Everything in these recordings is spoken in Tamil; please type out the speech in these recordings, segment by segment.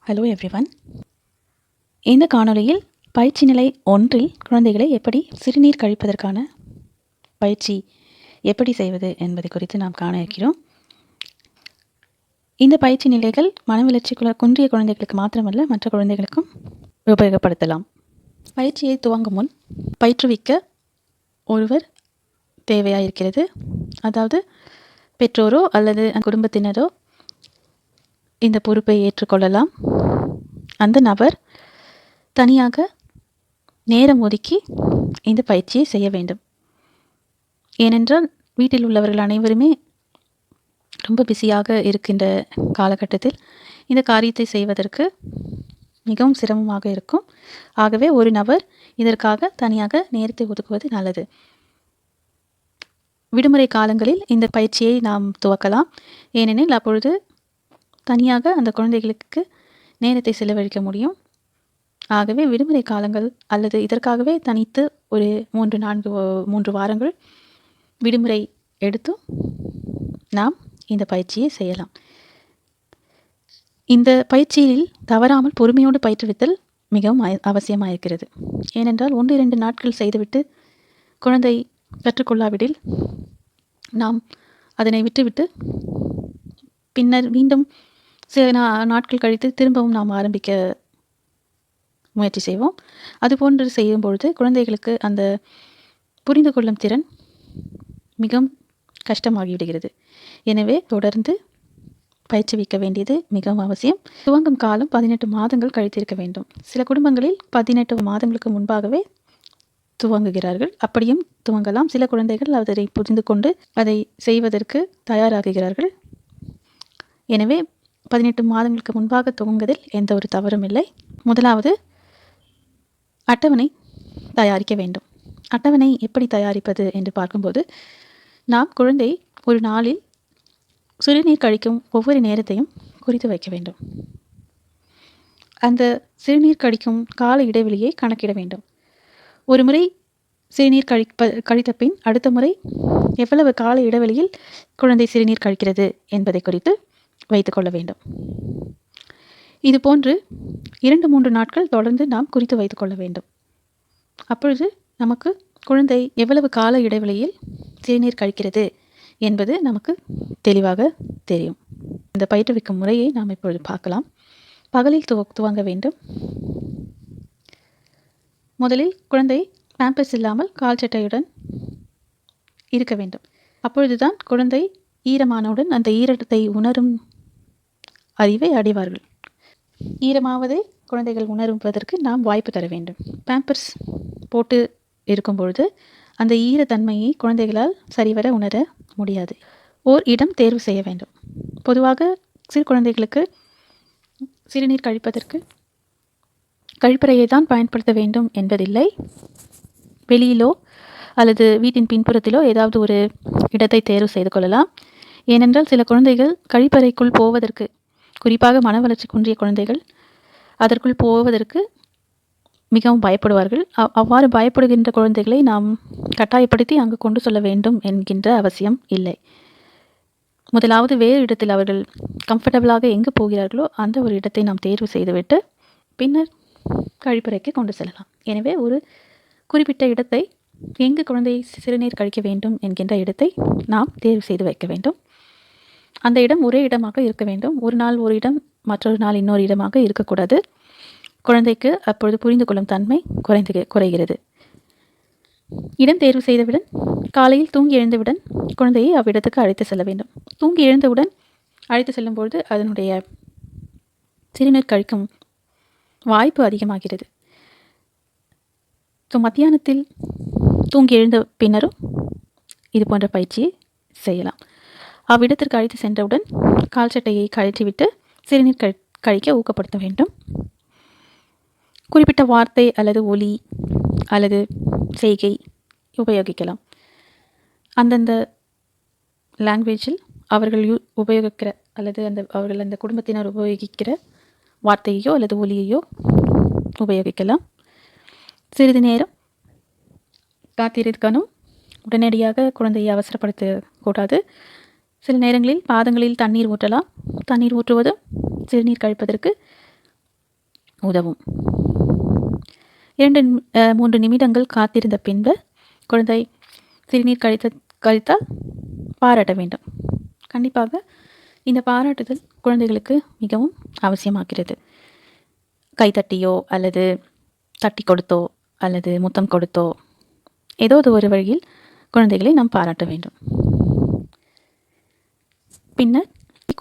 Hello everyone. இந்த காணொளியில் பயிற்சி நிலை 1இல் குழந்தைகளை எப்படி சிறுநீர் கழிப்பதற்கான பயிற்சி எப்படி செய்வது என்பதை குறித்து நாம் காண இருக்கிறோம். இந்த பயிற்சி நிலைகள் மனவளர்ச்சி குன்றிய குழந்தைகளுக்கு மாத்திரமல்ல, மற்ற குழந்தைகளுக்கும் உபயோகப்படுத்தலாம். பயிற்சியை துவங்கும் முன் பயிற்றுவிக்க ஒருவர் தேவையாயிருக்கிறது. அதாவது பெற்றோரோ அல்லது குடும்பத்தினரோ இந்த பொறுப்பை ஏற்றுக்கொள்ளலாம். அந்த நபர் தனியாக நேரம் ஒதுக்கி இந்த பயிற்சியை செய்ய வேண்டும். ஏனென்றால் வீட்டில் உள்ளவர்கள் அனைவருமே ரொம்ப பிஸியாக இருக்கின்ற காலகட்டத்தில் இந்த காரியத்தை செய்வதற்கு மிகவும் சிரமமாக இருக்கும். ஆகவே ஒரு நபர் இதற்காக தனியாக நேரத்தை ஒதுக்குவது நல்லது. விடுமுறை காலங்களில் இந்த பயிற்சியை நாம் துவக்கலாம். ஏனெனில் அப்பொழுது தனியாக அந்த குழந்தைகளுக்கு நேரத்தை செலவழிக்க முடியும். ஆகவே விடுமுறை காலங்கள் அல்லது இதற்காகவே தனித்து ஒரு 3 வாரங்கள் விடுமுறை எடுத்து நாம் இந்த பயிற்சியை செய்யலாம். இந்த பயிற்சியில் தவறாமல் பொறுமையோடு பயிற்றுவித்தல் மிகவும் அவசியமாயிருக்கிறது. ஏனென்றால் 1-2 நாட்கள் செய்துவிட்டு குழந்தை கற்றுக்கொள்ளாவிடில் நாம் அதனை விட்டுவிட்டு பின்னர் மீண்டும் சில நாட்கள் கழித்து திரும்பவும் நாம் ஆரம்பிக்க முயற்சி செய்வோம். அதுபோன்று செய்யும்பொழுது குழந்தைகளுக்கு அந்த புரிந்து கொள்ளும் திறன் மிகவும் கஷ்டமாகிவிடுகிறது. எனவே தொடர்ந்து பயிற்றுவிக்க வேண்டியது மிகவும் அவசியம். துவங்கும் காலம் 18 மாதங்கள் கழித்திருக்க வேண்டும். சில குடும்பங்களில் 18 மாதங்களுக்கு முன்பாகவே துவங்குகிறார்கள். அப்படியும் துவங்கலாம். சில குழந்தைகள் அதை புரிந்து கொண்டு அதை செய்வதற்கு தயாராகுகிறார்கள். எனவே 18 மாதங்களுக்கு முன்பாக துவங்குவதில் எந்த ஒரு தவறும் இல்லை. முதலாவது அட்டவணை தயாரிக்க வேண்டும். அட்டவணை எப்படி தயாரிப்பது என்று பார்க்கும்போது, நாம் குழந்தை ஒரு நாளில் சிறுநீர் கழிக்கும் ஒவ்வொரு நேரத்தையும் குறித்து வைக்க வேண்டும். அந்த சிறுநீர் கழிக்கும் கால இடைவெளியை கணக்கிட வேண்டும். ஒரு முறை சிறுநீர் கழித்த பின் அடுத்த முறை எவ்வளவு கால இடைவெளியில் குழந்தை சிறுநீர் கழிக்கிறது என்பதை குறித்து வைத்துக்கொள்ள வேண்டும். இது போன்று 2-3 நாட்கள் தொடர்ந்து நாம் குறித்து வைத்துக்கொள்ள வேண்டும். அப்பொழுது நமக்கு குழந்தை எவ்வளவு கால இடைவெளியில் சிறுநீர் கழிக்கிறது என்பது நமக்கு தெளிவாக தெரியும். இந்த பயிற்றுவிக்கும் முறையை நாம் இப்பொழுது பார்க்கலாம். பகலில் துவங்க வேண்டும். முதலில் குழந்தை பேம்பர்ஸ் இல்லாமல் கால் சட்டையுடன் இருக்க வேண்டும். அப்பொழுதுதான் குழந்தை ஈரமானவுடன் அந்த ஈரத்தை உணரும் அறிவை அடைவார்கள். ஈரமாவதை குழந்தைகள் உணருவதற்கு நாம் வாய்ப்பு தர வேண்டும். பேம்பர்ஸ் போட்டு இருக்கும் பொழுது அந்த ஈரத்தன்மையை குழந்தைகளால் சரிவர உணர முடியாது. ஓர் இடம் தேர்வு செய்ய வேண்டும். பொதுவாக சிறு குழந்தைகளுக்கு சிறுநீர் கழிப்பதற்கு கழிப்பறையை தான் பயன்படுத்த வேண்டும் என்பதில்லை. வெளியிலோ அல்லது வீட்டின் பின்புறத்திலோ ஏதாவது ஒரு இடத்தை தேர்வு செய்து கொள்ளலாம். ஏனென்றால் சில குழந்தைகள் கழிப்பறைக்குள் போவதற்கு, குறிப்பாக மன வளர்ச்சி குன்றிய குழந்தைகள் அதற்குள் போவதற்கு மிகவும் பயப்படுவார்கள். அவ்வாறு பயப்படுகின்ற குழந்தைகளை நாம் கட்டாயப்படுத்தி அங்கு கொண்டு செல்ல வேண்டும் என்கின்ற அவசியம் இல்லை. முதலாவது வேறு இடத்தில் அவர்கள் கம்ஃபர்டபுளாக எங்கு போகிறார்களோ அந்த ஒரு இடத்தை நாம் தேர்வு செய்துவிட்டு பின்னர் கழிப்பறைக்கு கொண்டு செல்லலாம். எனவே ஒரு குறிப்பிட்ட இடத்தை, எங்கு குழந்தை சிறுநீர் கழிக்க வேண்டும் என்கின்ற இடத்தை நாம் தேர்வு செய்து வைக்க வேண்டும். அந்த இடம் ஒரே இடமாக இருக்க வேண்டும். ஒரு நாள் ஒரு இடம், மற்றொரு நாள் இன்னொரு இடமாக இருக்கக்கூடாது. குழந்தைக்கு அப்பொழுது புரிந்து கொள்ளும் தன்மை குறைகிறது. இடம் தேர்வு செய்தவுடன் காலையில் தூங்கி எழுந்தவுடன் குழந்தையை அவ்விடத்துக்கு அழைத்து செல்ல வேண்டும். தூங்கி எழுந்தவுடன் அழைத்து செல்லும் பொழுது அதனுடைய சிறுநீர் கழிக்கும் வாய்ப்பு அதிகமாகிறது. மத்தியானத்தில் தூங்கி எழுந்த பின்னரும் இது போன்ற பயிற்சியை செய்யலாம். அவ்விடத்திற்கு அழைத்து சென்றவுடன் கால் சட்டையை கழற்றிவிட்டு சிறுநீர் கழிக்க ஊக்கப்படுத்த வேண்டும். குறிப்பிட்ட வார்த்தை அல்லது ஒலி அல்லது செய்கை உபயோகிக்கலாம். அந்தந்த லாங்குவேஜில் அவர்கள் உபயோகிக்கிற அல்லது அவர்கள் அந்த குடும்பத்தினர் உபயோகிக்கிற வார்த்தையோ அல்லது ஒலியையோ உபயோகிக்கலாம். சிறிது நேரம் காத்திருக்கணும். உடனடியாக குழந்தையை அவசரப்படுத்தக்கூடாது. சில நேரங்களில் பாதங்களில் தண்ணீர் ஊற்றலாம். தண்ணீர் ஊற்றுவதும் சிறுநீர் கழிப்பதற்கு உதவும். 2-3 நிமிடங்கள் காத்திருந்த பின்பு குழந்தை சிறுநீர் கழித்தால் பாராட்ட வேண்டும். கண்டிப்பாக இந்த பாராட்டுதல் குழந்தைகளுக்கு மிகவும் அவசியமாகிறது. கைத்தட்டியோ அல்லது தட்டி கொடுத்தோ அல்லது முத்தம் கொடுத்தோ ஏதோ ஒரு வழியில் குழந்தைகளை நாம் பாராட்ட வேண்டும். பின்னர்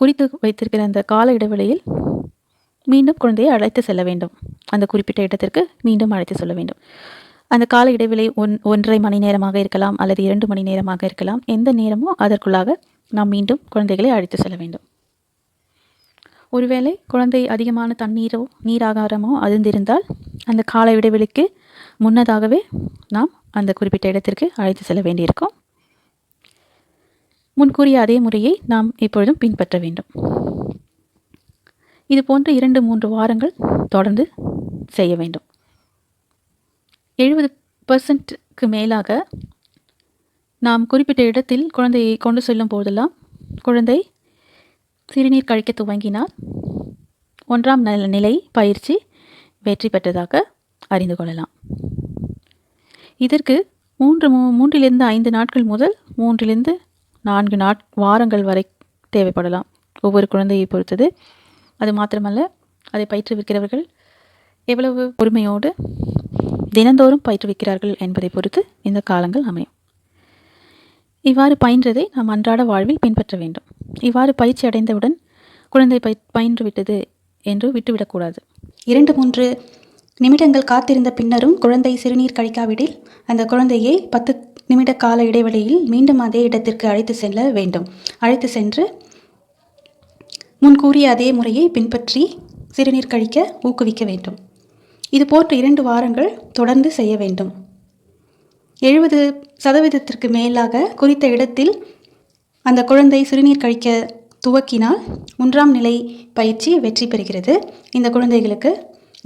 குறித்து வைத்திருக்கிற அந்த கால இடைவெளியில் மீண்டும் குழந்தையை அழைத்து செல்ல வேண்டும். அந்த குறிப்பிட்ட இடத்திற்கு மீண்டும் அழைத்து செல்ல வேண்டும். அந்த கால இடைவெளி 1.5 மணி நேரமாக இருக்கலாம் அல்லது 2 மணி நேரமாக இருக்கலாம். எந்த நேரமோ அதற்குள்ளாக நாம் மீண்டும் குழந்தைகளை அழைத்து செல்ல வேண்டும். ஒருவேளை குழந்தை அதிகமான தண்ணீரோ நீராகாரமோ அருந்திருந்தால் அந்த கால இடைவெளிக்கு முன்னதாகவே நாம் அந்த குறிப்பிட்ட இடத்திற்கு அழைத்து செல்ல வேண்டியிருக்கும். முன்கூறிய அதே முறையை நாம் இப்பொழுதும் பின்பற்ற வேண்டும். இது போன்று 2-3 வாரங்கள் தொடர்ந்து செய்ய வேண்டும். 70% மேலாக நாம் குறிப்பிட்ட இடத்தில் குழந்தையை கொண்டு செல்லும் போதெல்லாம் குழந்தை சிறுநீர் கழிக்க துவங்கினால் 1ஆம் நிலை பயிற்சி வெற்றி பெற்றதாக அறிந்து கொள்ளலாம். இதற்கு 3-5 நாட்கள் முதல் 3-4 வாரங்கள் வரை தேவைப்படலாம். ஒவ்வொரு குழந்தையை பொறுத்தது. அது மாத்திரமல்ல, அதை பயிற்றுவிக்கிறவர்கள் எவ்வளவு பொறுமையோடு தினந்தோறும் பயிற்றுவிக்கிறார்கள் என்பதை பொறுத்து இந்த காலங்கள் அமையும். இவ்வாறு பயின்றதை நாம் அன்றாட வாழ்வில் பின்பற்ற வேண்டும். இவ்வாறு பயிற்சி அடைந்தவுடன் குழந்தை பயின்று விட்டது என்று விட்டுவிடக்கூடாது. 2-3 நிமிடங்கள் காத்திருந்த பின்னரும் குழந்தை சிறுநீர் கழிக்காவிடில் அந்த குழந்தையை 10 நிமிட கால இடைவெளியில் மீண்டும் அதே இடத்திற்கு அழைத்து செல்ல வேண்டும். அழைத்து சென்று முன்கூறிய அதே முறையை பின்பற்றி சிறுநீர் கழிக்க ஊக்குவிக்க வேண்டும். இது போன்று 2 வாரங்கள் தொடர்ந்து செய்ய வேண்டும். 70% மேலாக குறித்த இடத்தில் அந்த குழந்தை சிறுநீர் கழிக்க துவக்கினால் 1ஆம் நிலை பயிற்சி வெற்றி பெறுகிறது. இந்த குழந்தைகளுக்கு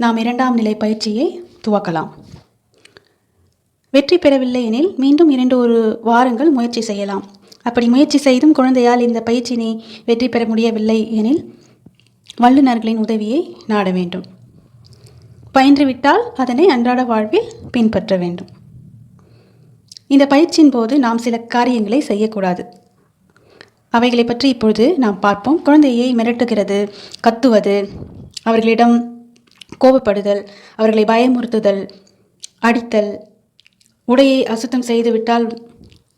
நாம் 2ஆம் நிலை பயிற்சியை துவக்கலாம். வெற்றி பெறவில்லை எனில் மீண்டும் 2 வாரங்கள் முயற்சி செய்யலாம். அப்படி முயற்சி செய்தும் குழந்தையால் இந்த பயிற்சியினை வெற்றி பெற முடியவில்லை எனில் வல்லுநர்களின் உதவியை நாட வேண்டும். பயின்றுவிட்டால் அதனை அன்றாட வாழ்வில் பின்பற்ற வேண்டும். இந்த பயிற்சியின் போது நாம் சில காரியங்களை செய்யக்கூடாது. அவைகளை பற்றி இப்பொழுது நாம் பார்ப்போம். குழந்தையை மிரட்டுகிறது, கத்துவது, அவர்களிடம் கோபப்படுதல், அவர்களை பயமுறுத்துதல், அடித்தல், உடையை அசுத்தம் செய்துவிட்டால்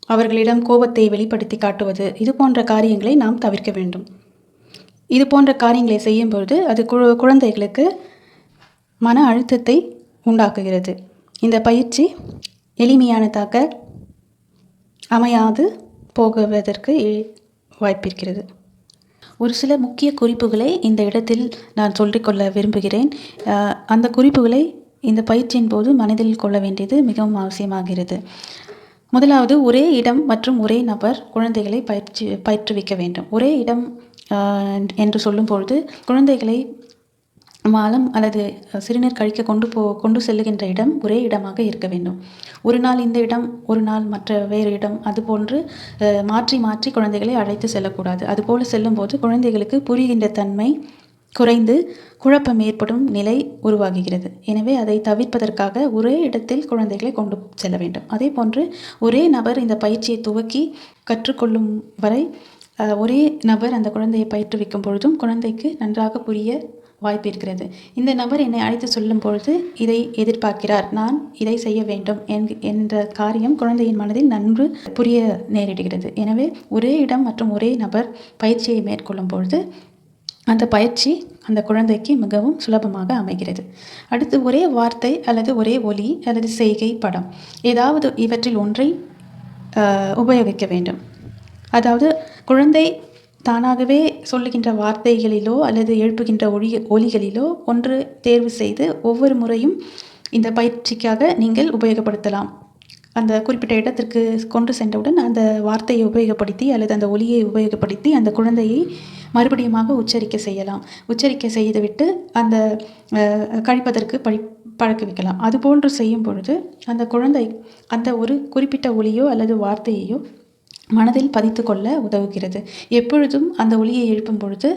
அவர்களிடம் கோபத்தை வெளிப்படுத்தி காட்டுவது, இது போன்ற காரியங்களை நாம் தவிர்க்க வேண்டும். இது போன்ற காரியங்களை செய்யும்பொழுது அது குழந்தைகளுக்கு மன அழுத்தத்தை உண்டாக்குகிறது. இந்த பயிற்சி எளிமையானதாக அமையாது போகுவதற்கு வாய்ப்பிருக்கிறது. ஒரு சில முக்கிய குறிப்புகளை இந்த இடத்தில் நான் சொல்லிக்கொள்ள விரும்புகிறேன். அந்த குறிப்புகளை இந்த பயிற்சியின் போது மனதில் கொள்ள வேண்டியது மிகவும் அவசியமாகிறது. முதலாவது, ஒரே இடம் மற்றும் ஒரே நபர் குழந்தைகளை பயிற்றுவிக்க வேண்டும். ஒரே இடம் என்று சொல்லும்பொழுது குழந்தைகளை மலம் அல்லது சிறுநீர் கழிக்க கொண்டு செல்லுகின்ற இடம் ஒரே இடமாக இருக்க வேண்டும். ஒரு நாள் இந்த இடம், ஒரு நாள் மற்ற வேறு இடம், அதுபோன்று மாற்றி மாற்றி குழந்தைகளை அழைத்து செல்லக்கூடாது. அதுபோல் செல்லும்போது குழந்தைகளுக்கு புரிகின்ற தன்மை குறைந்து குழப்பம் ஏற்படும் நிலை உருவாகுகிறது. எனவே அதை தவிர்ப்பதற்காக ஒரே இடத்தில் குழந்தைகளை கொண்டு செல்ல வேண்டும். அதே போன்று ஒரே நபர் இந்த பயிற்சியை துவக்கி கற்றுக்கொள்ளும் வரை ஒரே நபர் அந்த குழந்தையை பயிற்றுவிக்கும் பொழுதும் குழந்தைக்கு நன்றாக புரிய வாய்ப்பு இருக்கிறது. இந்த நபர் என்னை அழைத்து சொல்லும் பொழுது இதை எதிர்பார்க்கிறார், நான் இதை செய்ய வேண்டும் என்ற காரியம் குழந்தையின் மனதில் நன்கு புரிய நேரிடுகிறது. எனவே ஒரே இடம் மற்றும் ஒரே நபர் பயிற்சியை மேற்கொள்ளும் பொழுது அந்த பயிற்சி அந்த குழந்தைக்கு மிகவும் சுலபமாக அமைகிறது. அடுத்து, ஒரே வார்த்தை அல்லது ஒரே ஒலி அல்லது செய்கை, படம், ஏதாவது இவற்றில் ஒன்றை உபயோகிக்க வேண்டும். அதாவது குழந்தை தானாகவே சொல்லுகின்ற வார்த்தைகளிலோ அல்லது எழுப்புகின்ற ஒலிகளிலோ ஒன்று தேர்வு செய்து ஒவ்வொரு முறையும் இந்த பயிற்சிக்காக நீங்கள் உபயோகப்படுத்தலாம். அந்த குறிப்பிட்ட இடத்திற்கு கொண்டு சென்றவுடன் அந்த வார்த்தையை உபயோகப்படுத்தி அல்லது அந்த ஒலியை உபயோகப்படுத்தி அந்த குழந்தையை மறுபடியுமாக உச்சரிக்க செய்யலாம். உச்சரிக்க செய்துவிட்டு அந்த கழிப்பதற்கு பழக்க வைக்கலாம். அதுபோன்று செய்யும் பொழுது அந்த குழந்தை அந்த ஒரு குறிப்பிட்ட ஒலியோ அல்லது வார்த்தையையோ மனதில் பதித்து கொள்ள உதவுகிறது. எப்பொழுதும் அந்த ஒலியை எழுப்பும் பொழுது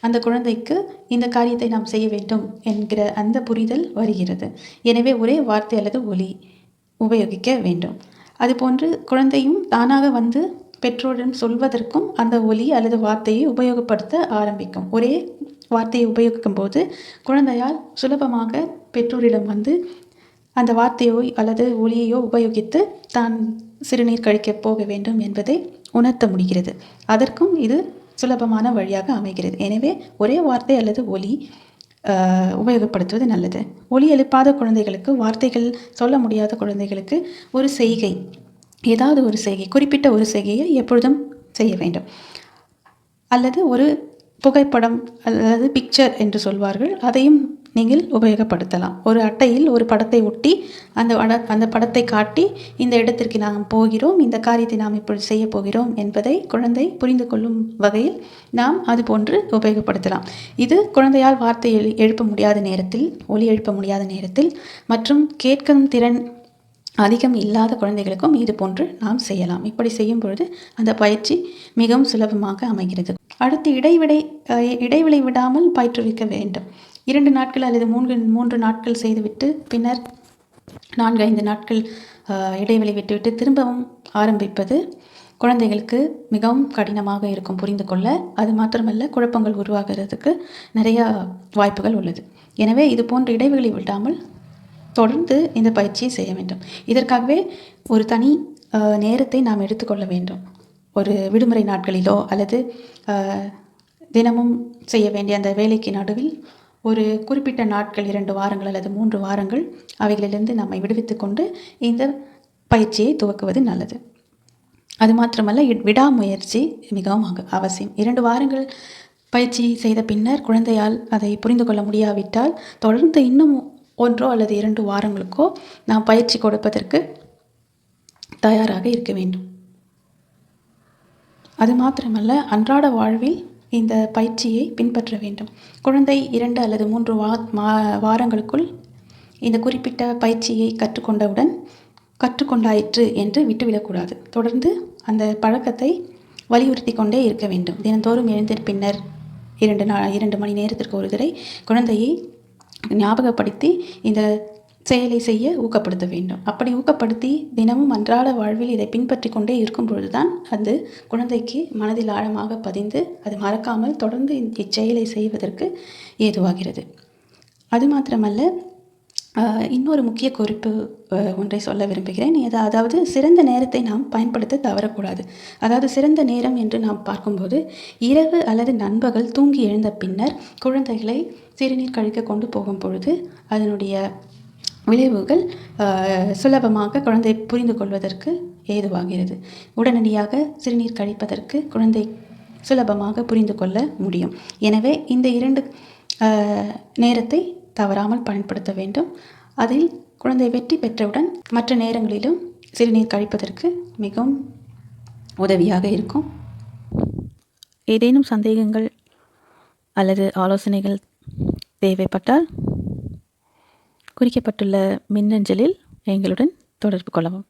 அந்த குழந்தைக்கு இந்த காரியத்தை நாம் செய்ய வேண்டும் என்கிற அந்த புரிதல் வருகிறது. எனவே ஒரே வார்த்தை அல்லது ஒலி உபயோகிக்க வேண்டும். அதுபோன்று குழந்தையும் தானாக வந்து பெற்றோரிடம் சொல்வதற்கும் அந்த ஒலி அல்லது வார்த்தையை உபயோகப்படுத்த ஆரம்பிக்கும். ஒரே வார்த்தையை உபயோகிக்கும் போது குழந்தையால் சுலபமாக பெற்றோரிடம் வந்து அந்த வார்த்தையோ அல்லது ஒலியையோ உபயோகித்து தான் சிறுநீர் கழிக்கப் போக வேண்டும் என்பதை உணர்த்த முடிகிறது. அதற்கும் இது சுலபமான வழியாக அமைகிறது. எனவே ஒரே வார்த்தை அல்லது ஒலி உபயோகப்படுத்துவது நல்லது. ஒலி எழுப்பாத குழந்தைகளுக்கு, வார்த்தைகள் சொல்ல முடியாத குழந்தைகளுக்கு ஒரு செய்கை, ஏதாவது ஒரு செய்கை, குறிப்பிட்ட ஒரு செய்கையை எப்பொழுதும் செய்ய வேண்டும். அல்லது ஒரு புகைப்படம் அல்லது பிக்சர் என்று சொல்வார்கள், அதையும் நீங்கள் உபயோகப்படுத்தலாம். ஒரு அட்டையில் ஒரு படத்தை ஒட்டி அந்த படத்தை காட்டி இந்த இடத்திற்கு நாம் போகிறோம், இந்த காரியத்தை நாம் இப்பொழுது செய்ய போகிறோம் என்பதை குழந்தை புரிந்து கொள்ளும் வகையில் நாம் அது போன்று உபயோகப்படுத்தலாம். இது குழந்தையால் வார்த்தை எழுப்ப முடியாத நேரத்தில், ஒலி எழுப்ப முடியாத நேரத்தில் மற்றும் கேட்கும் திறன் அதிகம் இல்லாத குழந்தைகளுக்கும் இது போன்று நாம் செய்யலாம். இப்படி செய்யும் பொழுது அந்த பயிற்சி மிகவும் சுலபமாக அமைகிறது. அடுத்து இடைவெளி விடாமல் பயிற்றுவிக்க வேண்டும். 2 நாட்கள் அல்லது 3 நாட்கள் செய்துவிட்டு பின்னர் 4-5 நாட்கள் இடைவெளி விட்டுவிட்டு திரும்பவும் ஆரம்பிப்பது குழந்தைகளுக்கு மிகவும் கடினமாக இருக்கும் புரிந்து கொள்ள. அது மாத்திரமல்ல, குழப்பங்கள் உருவாகிறதுக்கு நிறைய வாய்ப்புகள் உள்ளது. எனவே இது போன்ற இடைவெளி விடாமல் தொடர்ந்து இந்த பயிற்சியை செய்ய வேண்டும். இதற்காகவே ஒரு தனி நேரத்தை நாம் எடுத்துக்கொள்ள வேண்டும். ஒரு விடுமுறை நாட்களிலோ அல்லது தினமும் செய்ய வேண்டிய அந்த வேலைக்கு நடுவில் ஒரு குறிப்பிட்ட நாட்கள், 2 வாரங்கள் அல்லது 3 வாரங்கள் அவைகளிலிருந்து நம்மை விடுவித்து கொண்டு இந்த பயிற்சியை துவக்குவது நல்லது. அது மாத்திரமல்ல, விடாமுயற்சி மிகவும் அவசியம். 2 வாரங்கள் பயிற்சி செய்த பின்னர் குழந்தையால் அதை புரிந்து கொள்ள முடியாவிட்டால் தொடர்ந்து இன்னும் 1 அல்லது 2 வாரங்களுக்கோ நாம் பயிற்சி கொடுப்பதற்கு தயாராக இருக்க வேண்டும். அது மாத்திரமல்ல, அன்றாட வாழ்வில் இந்த பயிற்சியை பின்பற்ற வேண்டும். குழந்தை 2 அல்லது 3 வாரங்களுக்குள் இந்த குறிப்பிட்ட பயிற்சியை கற்றுக்கொண்டாயிற்று என்று விட்டுவிடக்கூடாது. தொடர்ந்து அந்த பழக்கத்தை வலியுறுத்தி கொண்டே இருக்க வேண்டும். தினந்தோறும் எழுந்த பின்னர் 2 மணி நேரத்திற்கு ஒரு தடவை குழந்தையை ஞாபகப்படுத்தி இந்த செயலை செய்ய ஊக்கப்படுத்த வேண்டும். அப்படி ஊக்கப்படுத்தி தினமும் அன்றாட வாழ்வில் இதை பின்பற்றி கொண்டே இருக்கும் பொழுதுதான் அது குழந்தைக்கு மனதில் ஆழமாக பதிந்து அது மறக்காமல் தொடர்ந்து இச்செயலை செய்வதற்கு ஏதுவாகிறது. அது மாத்திரமல்ல, இன்னொரு முக்கிய குறிப்பு ஒன்றை சொல்ல விரும்புகிறேன். அதாவது சிறந்த நேரத்தை நாம் பயன்படுத்த தவறக்கூடாது. அதாவது சிறந்த நேரம் என்று நாம் பார்க்கும்போது இரவு அல்லது நண்பகல் தூங்கி எழுந்த பின்னர் குழந்தைகளை சிறுநீர் கழிக்க கொண்டு போகும் பொழுது அதனுடைய விளைவுகள் சுலபமாக குழந்தை புரிந்து கொள்வதற்கு ஏதுவாகிறது. உடனடியாக சிறுநீர் கழிப்பதற்கு குழந்தை சுலபமாக புரிந்து கொள்ள முடியும். எனவே இந்த 2 நேரத்தை தவறாமல் பயன்படுத்த வேண்டும். அதில் குழந்தை வெற்றி பெற்றவுடன் மற்ற நேரங்களிலும் சிறுநீர் கழிப்பதற்கு மிகவும் உதவியாக இருக்கும். ஏதேனும் சந்தேகங்கள் அல்லது ஆலோசனைகள் தேவைப்பட்டால் குறிக்கப்பட்டுள்ள மின்னஞ்சலில் எங்களுடன் தொடர்பு கொள்ளவும்.